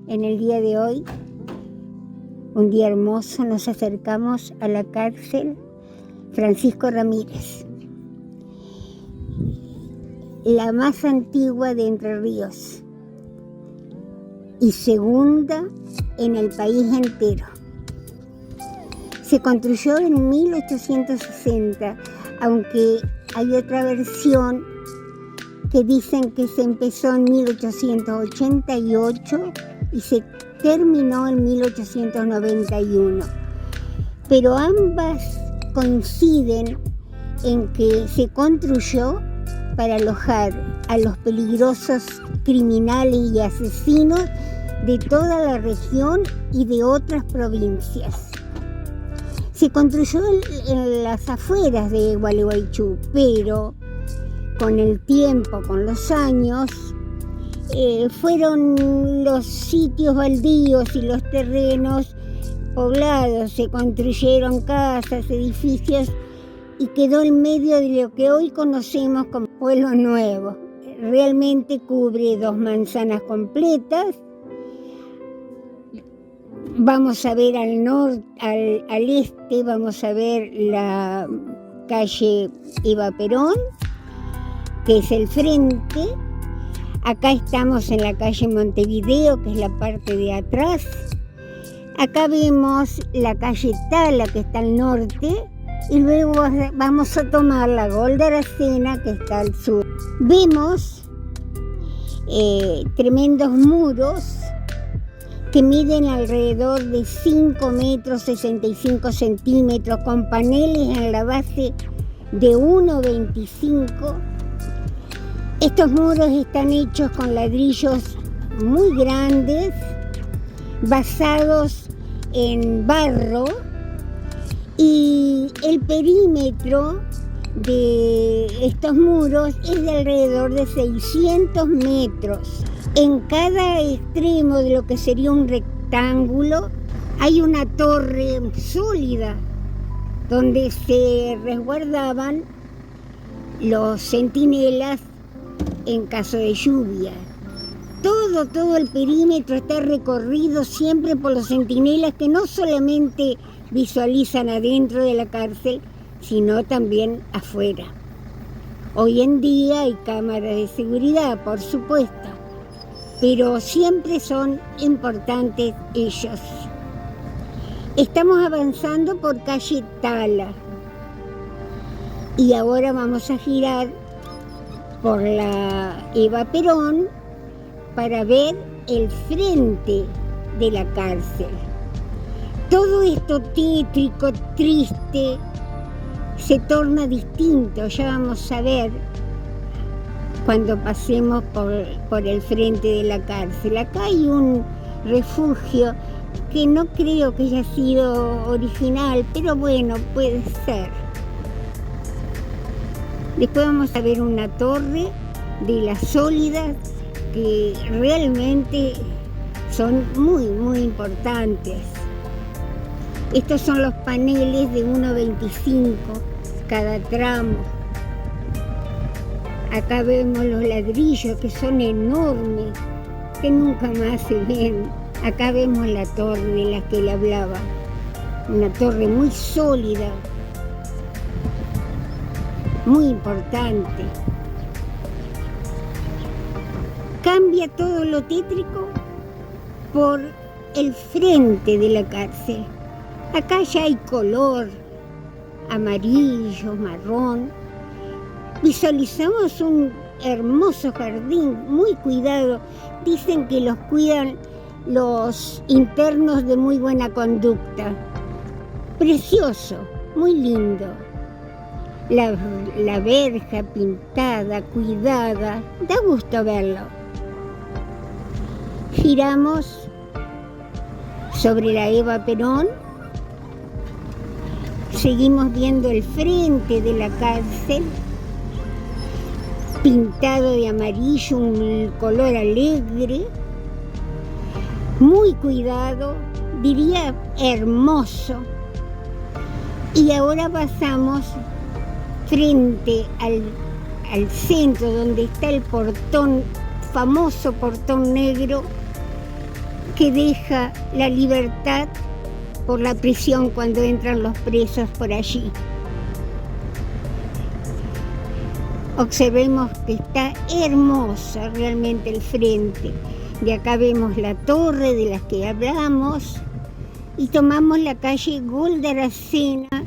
En el día de hoy, un día hermoso, nos acercamos a la cárcel Francisco Ramírez, la más antigua de Entre Ríos y segunda en el país entero. Se construyó en 1860, aunque hay otra versión que dicen que se empezó en 1888 y se terminó en 1891. Pero ambas coinciden en que se construyó para alojar a los peligrosos criminales y asesinos de toda la región y de otras provincias. Se construyó en las afueras de Gualeguaychú, pero con el tiempo, con los años, fueron los sitios baldíos y los terrenos poblados, se construyeron casas, edificios y quedó en medio de lo que hoy conocemos como Pueblo Nuevo. Realmente cubre 2 manzanas completas. Vamos a ver al norte, al este, vamos a ver la calle Eva Perón, que es el frente. Acá estamos en la calle Montevideo, que es la parte de atrás. Acá vemos la calle Tala, que está al norte, y luego vamos a tomar la Golda Aracena, que está al sur. Vemos tremendos muros que miden alrededor de 5 metros 65 centímetros, con paneles en la base de 1,25. Estos muros están hechos con ladrillos muy grandes, basados en barro, y el perímetro de estos muros es de alrededor de 600 metros. En cada extremo de lo que sería un rectángulo hay una torre sólida donde se resguardaban los centinelas en caso de lluvia. Todo el perímetro está recorrido siempre por los centinelas que no solamente visualizan adentro de la cárcel, sino también afuera. Hoy en día hay cámaras de seguridad, por supuesto, pero siempre son importantes ellos. Estamos avanzando por calle Tala y ahora vamos a girar por la Eva Perón para ver el frente de la cárcel. Todo esto tétrico, triste, se torna distinto. Ya vamos a ver cuando pasemos por el frente de la cárcel. Acá hay un refugio que no creo que haya sido original, pero bueno, puede ser. Después vamos a ver una torre de las sólidas que realmente son muy importantes. Estos son los paneles de 1,25 cada tramo. Acá vemos los ladrillos que son enormes, que nunca más se ven. Acá vemos la torre de la que le hablaba, una torre muy sólida, muy importante. Cambia todo lo tétrico por el frente de la cárcel. Acá ya hay color, amarillo, marrón. Visualizamos un hermoso jardín, muy cuidado. Dicen que los cuidan los internos de muy buena conducta. Precioso, muy lindo. La verja pintada, cuidada, da gusto verlo. Giramos sobre la Eva Perón, seguimos viendo el frente de la cárcel, pintado de amarillo, un color alegre, muy cuidado, diría hermoso. Y ahora pasamos frente al centro, donde está el portón, famoso portón negro, que deja la libertad por la prisión cuando entran los presos por allí. Observemos que está hermosa realmente el frente. De acá vemos la torre de la que hablamos y tomamos la calle Goldaracena.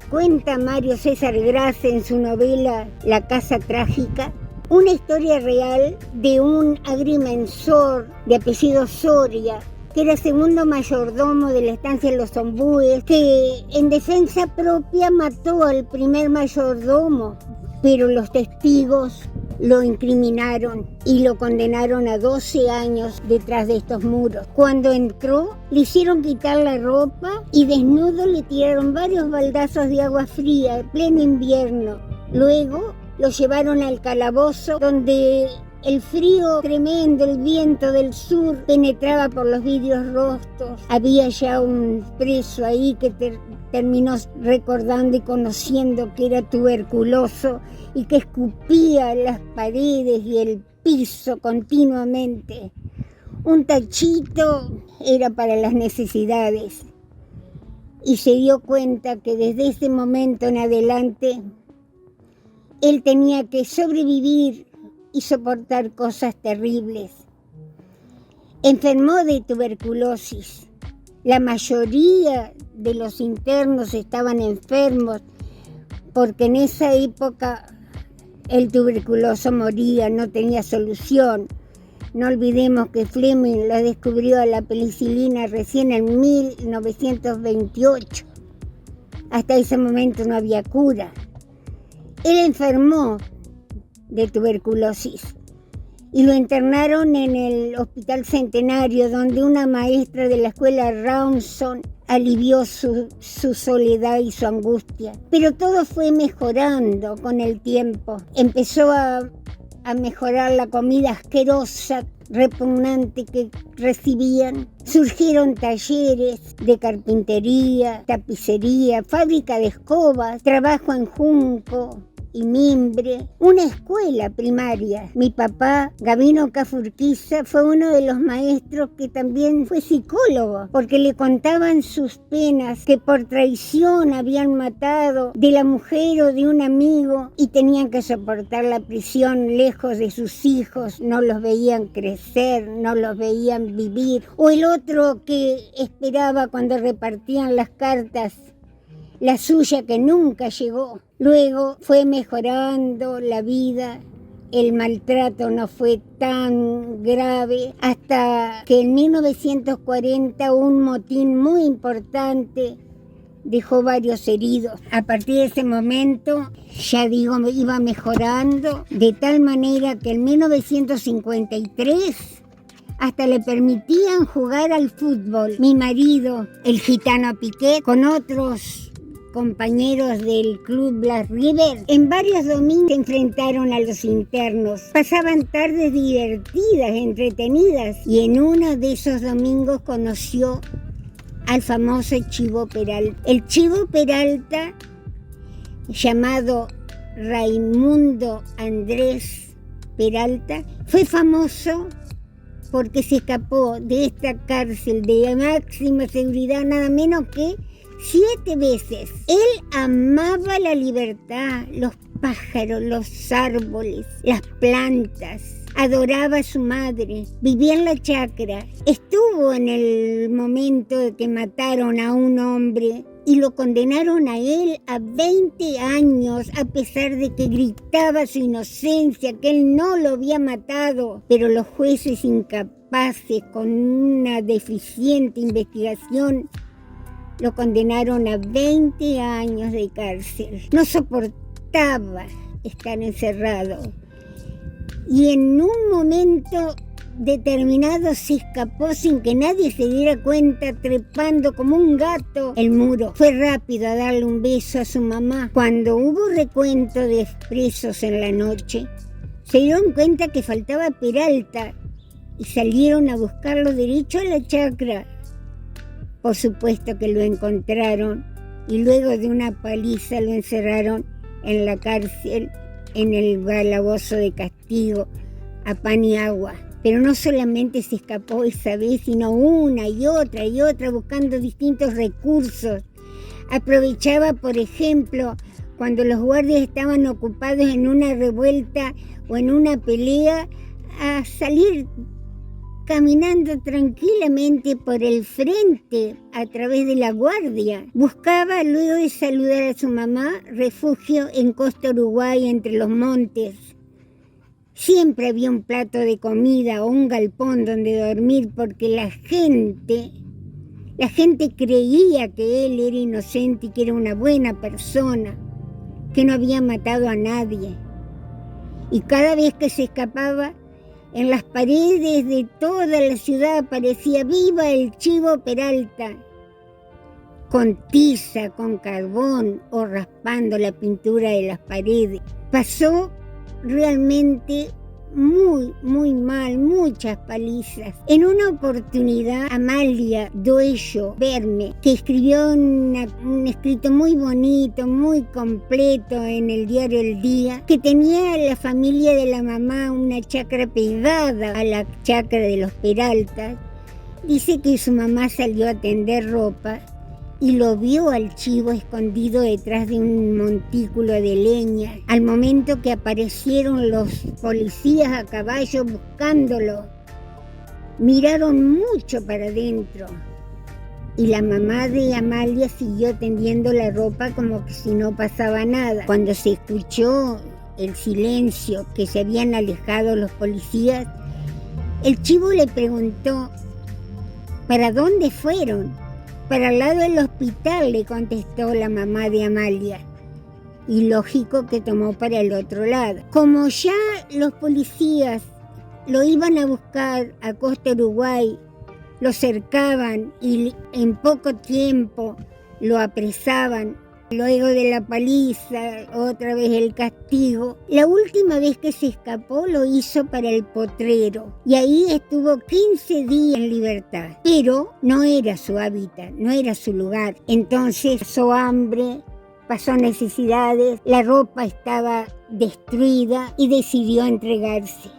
Cuenta Mario César Grassi en su novela La Casa Trágica una historia real de un agrimensor de apellido Soria, que era segundo mayordomo de la estancia de los Ombúes, que en defensa propia mató al primer mayordomo, pero los testigos lo incriminaron y lo condenaron a 12 años detrás de estos muros. Cuando entró, le hicieron quitar la ropa y desnudo le tiraron varios baldazos de agua fría en pleno invierno. Luego lo llevaron al calabozo, donde el frío tremendo, el viento del sur penetraba por los vidrios rostos. Había ya un preso ahí que terminó recordando y conociendo que era tuberculoso y que escupía las paredes y el piso continuamente. Un tachito era para las necesidades y se dio cuenta que desde ese momento en adelante él tenía que sobrevivir y soportar cosas terribles. Enfermó de tuberculosis. La mayoría de los internos estaban enfermos porque en esa época el tuberculoso moría, no tenía solución. No olvidemos que Fleming la descubrió a la penicilina recién en 1928. Hasta ese momento no había cura. Él enfermó de tuberculosis y lo internaron en el Hospital Centenario, donde una maestra de la escuela Rawson alivió su soledad y su angustia. Pero todo fue mejorando con el tiempo. Empezó a mejorar la comida asquerosa, repugnante que recibían. Surgieron talleres de carpintería, tapicería, fábrica de escobas, trabajo en junco y mimbre, una escuela primaria. Mi papá, Gabino Cafurquiza, fue uno de los maestros que también fue psicólogo, porque le contaban sus penas, que por traición habían matado de la mujer o de un amigo y tenían que soportar la prisión lejos de sus hijos, no los veían crecer, no los veían vivir. O el otro que esperaba cuando repartían las cartas, la suya que nunca llegó. Luego fue mejorando la vida, el maltrato no fue tan grave, hasta que en 1940 un motín muy importante dejó varios heridos. A partir de ese momento, ya digo, iba mejorando, de tal manera que en 1953 hasta le permitían jugar al fútbol. Mi marido, el gitano Piquet, con otros compañeros del club Black River, en varios domingos se enfrentaron a los internos. Pasaban tardes divertidas, entretenidas, y en uno de esos domingos conoció al famoso Chivo Peralta. El Chivo Peralta, llamado Raimundo Andrés Peralta, fue famoso porque se escapó de esta cárcel de máxima seguridad nada menos que 7 veces. Él amaba la libertad, los pájaros, los árboles, las plantas. Adoraba a su madre, vivía en la chacra. Estuvo en el momento de que mataron a un hombre y lo condenaron a él a 20 años, a pesar de que gritaba su inocencia, que él no lo había matado. Pero los jueces incapaces, con una deficiente investigación, lo condenaron a 20 años de cárcel. No soportaba estar encerrado. Y en un momento determinado se escapó sin que nadie se diera cuenta, trepando como un gato el muro. Fue rápido a darle un beso a su mamá. Cuando hubo recuento de presos en la noche, se dieron cuenta que faltaba Peralta y salieron a buscarlo derecho a la chacra. Por supuesto que lo encontraron y luego de una paliza lo encerraron en la cárcel, en el calabozo de castigo, a pan y agua. Pero no solamente se escapó esa vez, sino una y otra, buscando distintos recursos. Aprovechaba, por ejemplo, cuando los guardias estaban ocupados en una revuelta o en una pelea, a salir caminando tranquilamente por el frente a través de la guardia. Buscaba, luego de saludar a su mamá, refugio en Costa Uruguay, entre los montes. Siempre había un plato de comida o un galpón donde dormir, porque la gente creía que él era inocente y que era una buena persona, que no había matado a nadie. Y cada vez que se escapaba, en las paredes de toda la ciudad aparecía "Viva el Chivo Peralta", con tiza, con carbón o raspando la pintura de las paredes. Pasó realmente muy mal, muchas palizas. En una oportunidad, Amalia Doello Verme, que escribió un escrito muy bonito, muy completo en el diario El Día, que tenía la familia de la mamá una chacra pegada a la chacra de los Peraltas, dice que su mamá salió a tender ropa y lo vio al chivo escondido detrás de un montículo de leña. Al momento que aparecieron los policías a caballo buscándolo, miraron mucho para adentro y la mamá de Amalia siguió tendiendo la ropa como que si no pasaba nada. Cuando se escuchó el silencio, que se habían alejado los policías, el chivo le preguntó: ¿para dónde fueron? Para el lado del hospital, le contestó la mamá de Amalia. Y lógico que tomó para el otro lado. Como ya los policías lo iban a buscar a Costa Uruguay, lo cercaban y en poco tiempo lo apresaban. Luego de la paliza, otra vez el castigo. La última vez que se escapó lo hizo para el Potrero y ahí estuvo 15 días en libertad. Pero no era su hábitat, no era su lugar. Entonces pasó hambre, pasó necesidades, la ropa estaba destruida y decidió entregarse.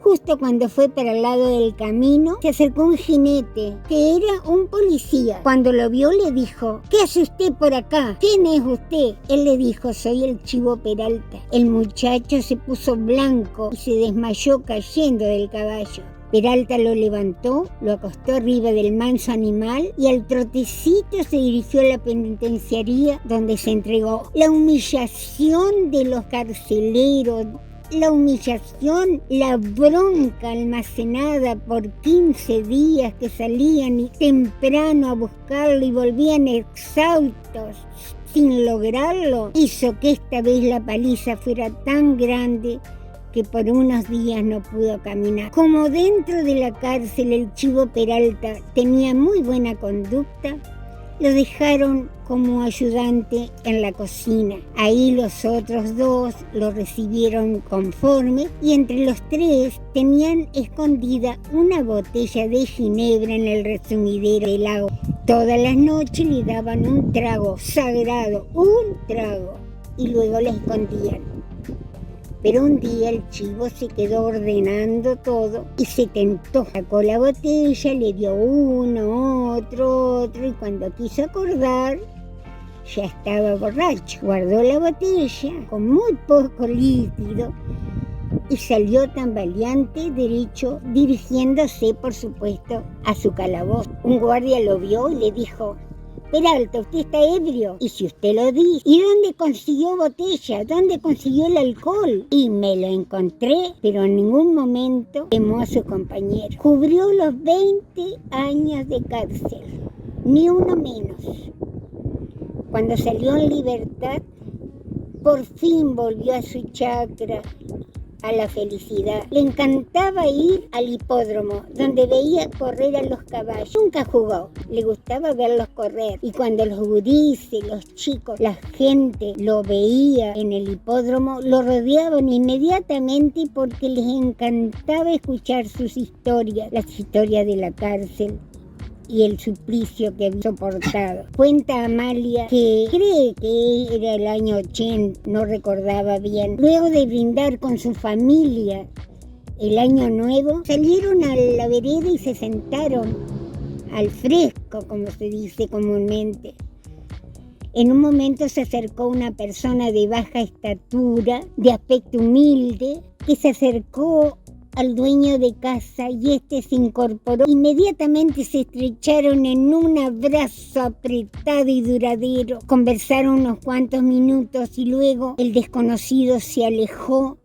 Justo cuando fue para el lado del camino, se acercó un jinete, que era un policía. Cuando lo vio, le dijo: ¿qué hace usted por acá? ¿Quién es usted? Él le dijo: soy el Chivo Peralta. El muchacho se puso blanco y se desmayó cayendo del caballo. Peralta lo levantó, lo acostó arriba del manso animal y al trotecito se dirigió a la penitenciaría, donde se entregó. La humillación de los carceleros, la humillación, la bronca almacenada por 15 días, que salían temprano a buscarlo y volvían exhaustos sin lograrlo, hizo que esta vez la paliza fuera tan grande que por unos días no pudo caminar. Como dentro de la cárcel el Chivo Peralta tenía muy buena conducta, lo dejaron como ayudante en la cocina. Ahí los otros dos lo recibieron conforme y entre los tres tenían escondida una botella de ginebra en el resumidero del lago. Todas las noches le daban un trago sagrado, y luego la escondían. Pero un día el chivo se quedó ordenando todo y se tentó. Sacó la botella, le dio uno, otro, y cuando quiso acordar, ya estaba borracho. Guardó la botella con muy poco líquido y salió tambaleante derecho, dirigiéndose, por supuesto, a su calabozo. Un guardia lo vio y le dijo: Peralta, usted está ebrio. Y si usted lo dice, ¿y dónde consiguió botella? ¿Dónde consiguió el alcohol? Y me lo encontré, pero en ningún momento quemó a su compañero. Cubrió los 20 años de cárcel, ni uno menos. Cuando salió en libertad, por fin volvió a su chacra, a la felicidad. Le encantaba ir al hipódromo, donde veía correr a los caballos. Nunca jugó, le gustaba verlos correr. Y cuando los gurises, los chicos, la gente lo veía en el hipódromo, lo rodeaban inmediatamente porque les encantaba escuchar sus historias, las historias de la cárcel y el suplicio que había soportado. Cuenta Amalia que cree que era el año 80, no recordaba bien. Luego de brindar con su familia el año nuevo, salieron a la vereda y se sentaron al fresco, como se dice comúnmente. En un momento se acercó una persona de baja estatura, de aspecto humilde, que se acercó al dueño de casa y este se incorporó. Inmediatamente se estrecharon en un abrazo apretado y duradero. Conversaron unos cuantos minutos y luego el desconocido se alejó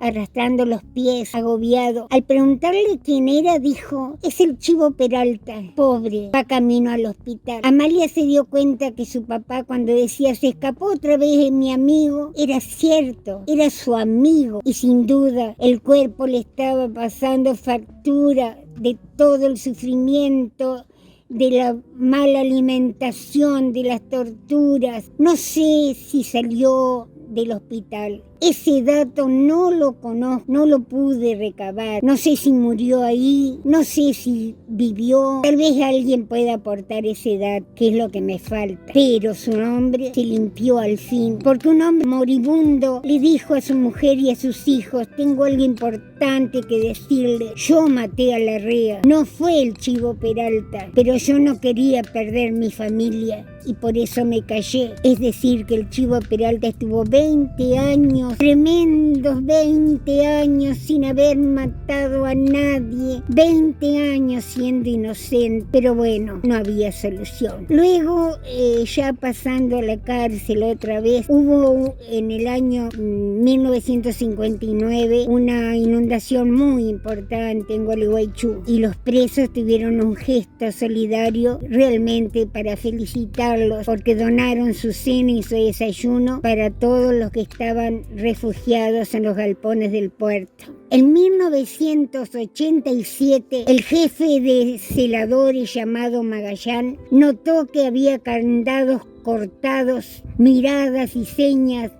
arrastrando los pies, agobiado. Al preguntarle quién era, dijo: es el Chivo Peralta, pobre, va camino al hospital. Amalia se dio cuenta que su papá, cuando decía se escapó otra vez de mi amigo, era cierto, era su amigo, y sin duda el cuerpo le estaba pasando factura de todo el sufrimiento, de la mala alimentación, de las torturas. No sé si salió del hospital. Ese dato no lo conozco, no lo pude recabar. No sé si murió ahí, no sé si vivió. Tal vez alguien pueda aportar ese dato, que es lo que me falta. Pero su nombre se limpió al fin, porque un hombre moribundo le dijo a su mujer y a sus hijos: tengo algo importante que decirle. Yo maté a Larrea, no fue el Chivo Peralta, pero yo no quería perder mi familia y por eso me callé. Es decir, que el Chivo Peralta estuvo 20 años, tremendos 20 años sin haber matado a nadie, 20 años siendo inocente, pero bueno, no había solución. Luego, ya pasando a la cárcel otra vez, hubo en el año 1959 una inundación muy importante en Gualeguaychú y los presos tuvieron un gesto solidario realmente para felicitarlos, porque donaron su cena y su desayuno para todos los que estaban refugiados en los galpones del puerto. En 1987, el jefe de celadores llamado Magallán notó que había candados cortados, miradas y señas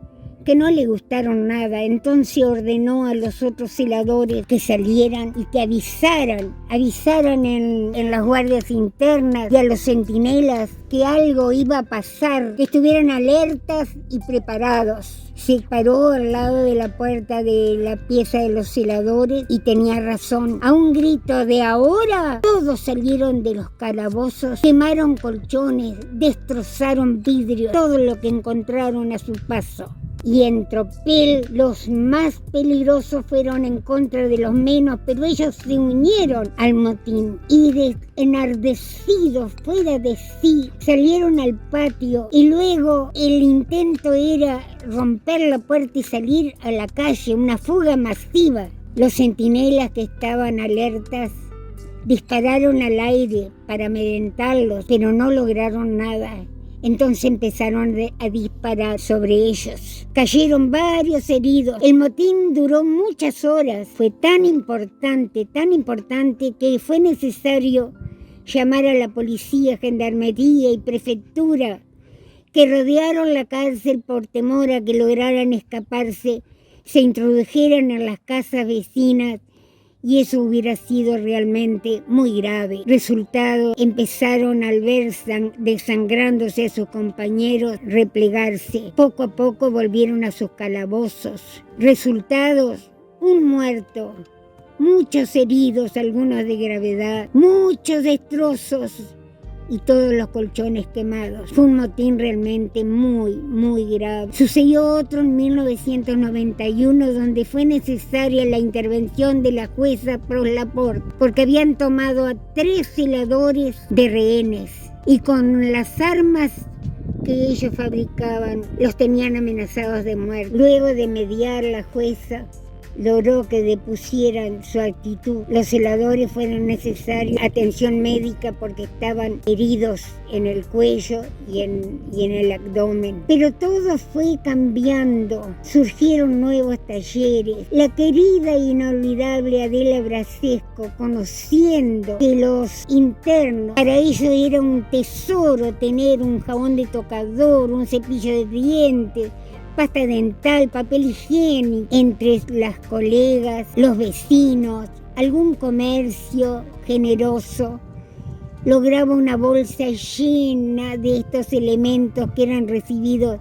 que no le gustaron nada. Entonces ordenó a los otros celadores que salieran y que avisaran en las guardias internas y a los centinelas que algo iba a pasar, que estuvieran alertas y preparados. Se paró al lado de la puerta de la pieza de los celadores y tenía razón. A un grito de "ahora", todos salieron de los calabozos, quemaron colchones, destrozaron vidrio, todo lo que encontraron a su paso. Y en tropel los más peligrosos fueron en contra de los menos, pero ellos se unieron al motín y enardecidos, fuera de sí, salieron al patio y luego el intento era romper la puerta y salir a la calle, una fuga masiva. Los centinelas que estaban alertas dispararon al aire para amedrentarlos, pero no lograron nada. Entonces empezaron a disparar sobre ellos. Cayeron varios heridos. El motín duró muchas horas. Fue tan importante que fue necesario llamar a la policía, gendarmería y prefectura, que rodearon la cárcel por temor a que lograran escaparse, se introdujeran en las casas vecinas. Y eso hubiera sido realmente muy grave. Resultado, empezaron al ver desangrándose a sus compañeros replegarse. Poco a poco volvieron a sus calabozos. Resultados, un muerto, muchos heridos, algunos de gravedad, muchos destrozos y todos los colchones quemados. Fue un motín realmente muy grave. Sucedió otro en 1991, donde fue necesaria la intervención de la jueza Pros Laporte, porque habían tomado a 3 celadores de rehenes y con las armas que ellos fabricaban los tenían amenazados de muerte. Luego de mediar, la jueza logró que depusieran su actitud. Los celadores fueron necesarios atención médica porque estaban heridos en el cuello y en el abdomen. Pero todo fue cambiando. Surgieron nuevos talleres. La querida e inolvidable Adela Brasesco, conociendo que los internos, para ellos era un tesoro tener un jabón de tocador, un cepillo de dientes, pasta dental, papel higiénico, entre las colegas, los vecinos, algún comercio generoso lograba una bolsa llena de estos elementos que eran recibidos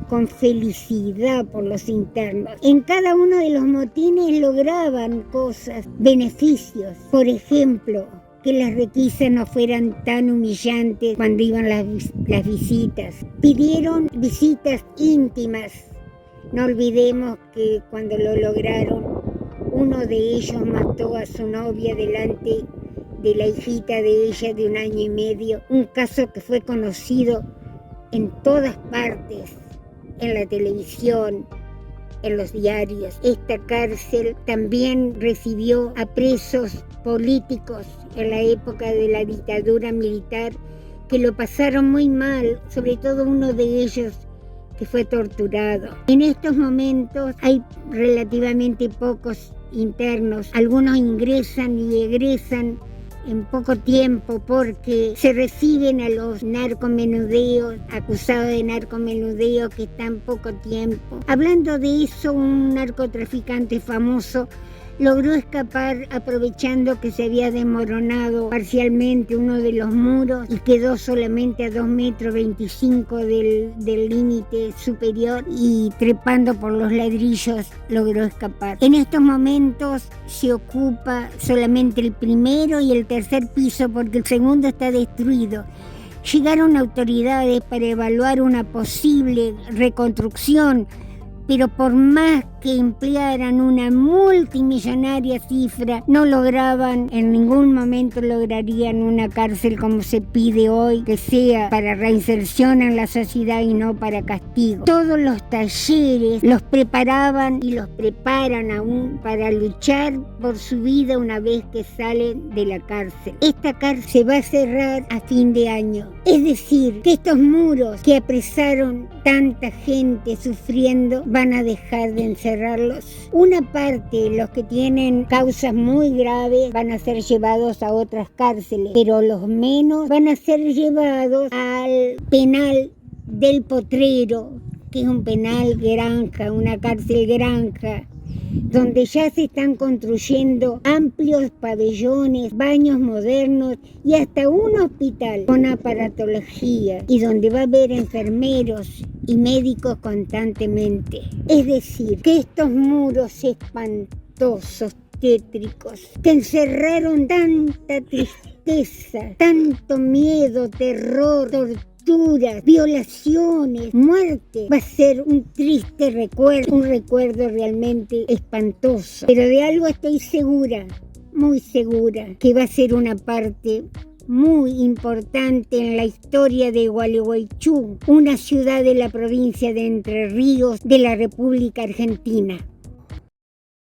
con felicidad por los internos. En cada uno de los motines lograban cosas, beneficios. Por ejemplo, que las requisas no fueran tan humillantes cuando iban las visitas. Pidieron visitas íntimas. No olvidemos que cuando lo lograron, uno de ellos mató a su novia delante de la hijita de ella de 1 año y medio. Un caso que fue conocido en todas partes, en la televisión, en los diarios. Esta cárcel también recibió a presos políticos en la época de la dictadura militar que lo pasaron muy mal, sobre todo uno de ellos que fue torturado. En estos momentos hay relativamente pocos internos, algunos ingresan y egresan en poco tiempo porque se reciben a los narcomenudeos, acusados de narcomenudeo que están poco tiempo. Hablando de eso, un narcotraficante famoso logró escapar aprovechando que se había desmoronado parcialmente uno de los muros y quedó solamente a 2,25 metros del límite superior, y trepando por los ladrillos logró escapar. En estos momentos se ocupa solamente el primero y el tercer piso porque el segundo está destruido. Llegaron autoridades para evaluar una posible reconstrucción, pero por más que emplearan una multimillonaria cifra, no lograban, en ningún momento lograrían una cárcel como se pide hoy, que sea para reinserción en la sociedad y no para castigo. Todos los talleres los preparaban y los preparan aún para luchar por su vida una vez que salen de la cárcel. Esta cárcel se va a cerrar a fin de año. Es decir, que estos muros que apresaron tanta gente sufriendo van a dejar de encerrarlos. Una parte, los que tienen causas muy graves, van a ser llevados a otras cárceles, pero los menos van a ser llevados al penal del Potrero, que es un penal granja, una cárcel granja, donde ya se están construyendo amplios pabellones, baños modernos y hasta un hospital con aparatología, y donde va a haber enfermeros y médicos constantemente. Es decir, que estos muros espantosos, tétricos, que encerraron tanta tristeza, tanto miedo, terror, torturas, violaciones, muerte, va a ser un triste recuerdo, un recuerdo realmente espantoso. Pero de algo estoy segura, muy segura, que va a ser una parte muy importante en la historia de Gualeguaychú, una ciudad de la provincia de Entre Ríos de la República Argentina.